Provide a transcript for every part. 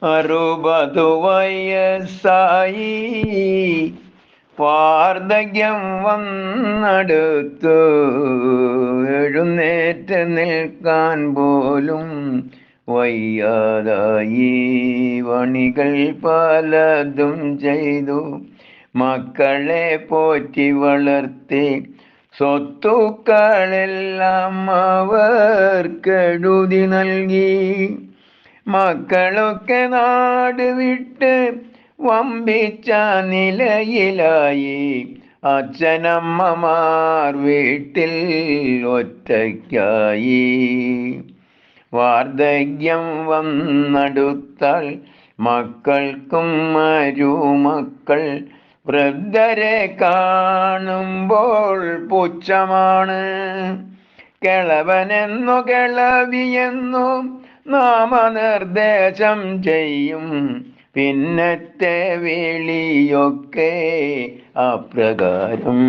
60 വയസ്സായി വാർദ്ധക്യം വന്നടുത്തു, എഴുന്നേറ്റ് നിൽക്കാൻ പോലും വയ്യാതായി. പണികൾ പലതും ചെയ്തു, മക്കളെ പോറ്റി വളർത്തി, സ്വത്തുക്കളെല്ലാം അവർക്കെഴുതി നൽകി. മക്കളൊക്കെ നാട് വിട്ട് വമ്പിച്ച നിലയിലായി. അച്ഛനമ്മമാർ വീട്ടിൽ ഒറ്റയ്ക്കായി. വാർദ്ധക്യം വന്നടുത്താൽ മക്കൾക്കും മരുമക്കൾ വൃദ്ധരെ കാണുമ്പോൾ പുച്ഛമാണ്. കിളവനെന്നു കിളവിയെന്നു നാമനിർദ്ദേശം ചെയ്യും. പിന്നത്തെ വിളിയൊക്കെ അപ്രകാരം.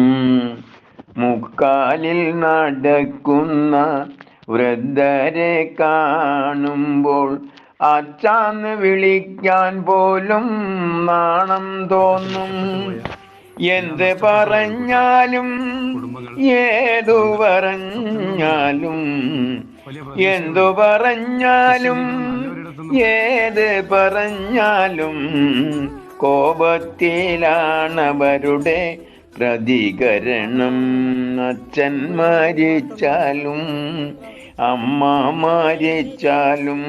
മുക്കാലിൽ നടക്കുന്ന വൃദ്ധരെ കാണുമ്പോൾ അച്ഛാന്ന് വിളിക്കാൻ പോലും നാണം തോന്നും. എന്ത് പറഞ്ഞാലും ഏതു പറഞ്ഞാലും എന്തു പറഞ്ഞാലും ഏത് പറഞ്ഞാലും കോപത്തിലാണവരുടെ പ്രതികരണം. അച്ഛൻ മരിച്ചാലും അമ്മ മരിച്ചാലും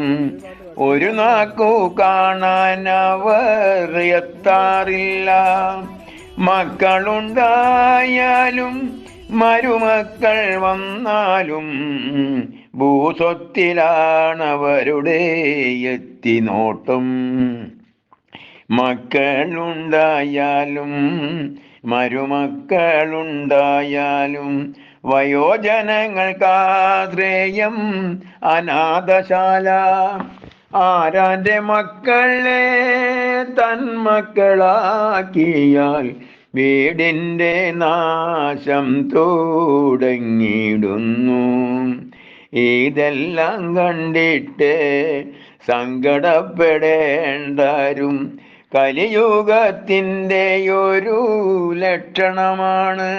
ഒരു നാക്കു കാണാൻ അവർ എത്താറില്ല. മക്കളുണ്ടായാലും മരുമക്കൾ വന്നാലും ഭൂസ്വത്തിലാണവരുടെ എത്തിനോട്ടം. മക്കളുണ്ടായാലും മരുമക്കളുണ്ടായാലും വയോജനങ്ങൾക്കാശ്രയം അനാഥശാല. ആരാന്റെ മക്കളെ തന്മക്കളാക്കിയാൽ വീടിൻ്റെ നാശം തുടങ്ങിയിടുന്നു. ഇതെല്ലാം കണ്ടിട്ട് സങ്കടപ്പെടേണ്ടാരും കലിയുഗത്തിൻ്റെ ഒരു ലക്ഷണമാണ്.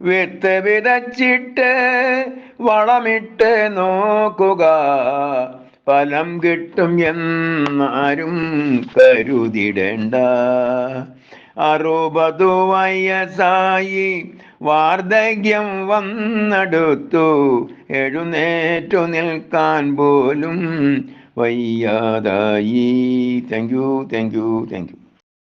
വിത്ത് വിതച്ചിട്ട് വളമിട്ട് നോക്കുക, ഫലം കിട്ടും എന്നാരും കരുതിടേണ്ട. 60 വയസ്സായി വാർദ്ധക്യം വന്നടുത്തു, എഴുന്നേറ്റു നിൽക്കാൻ പോലും വയ്യാതായി. Thank you.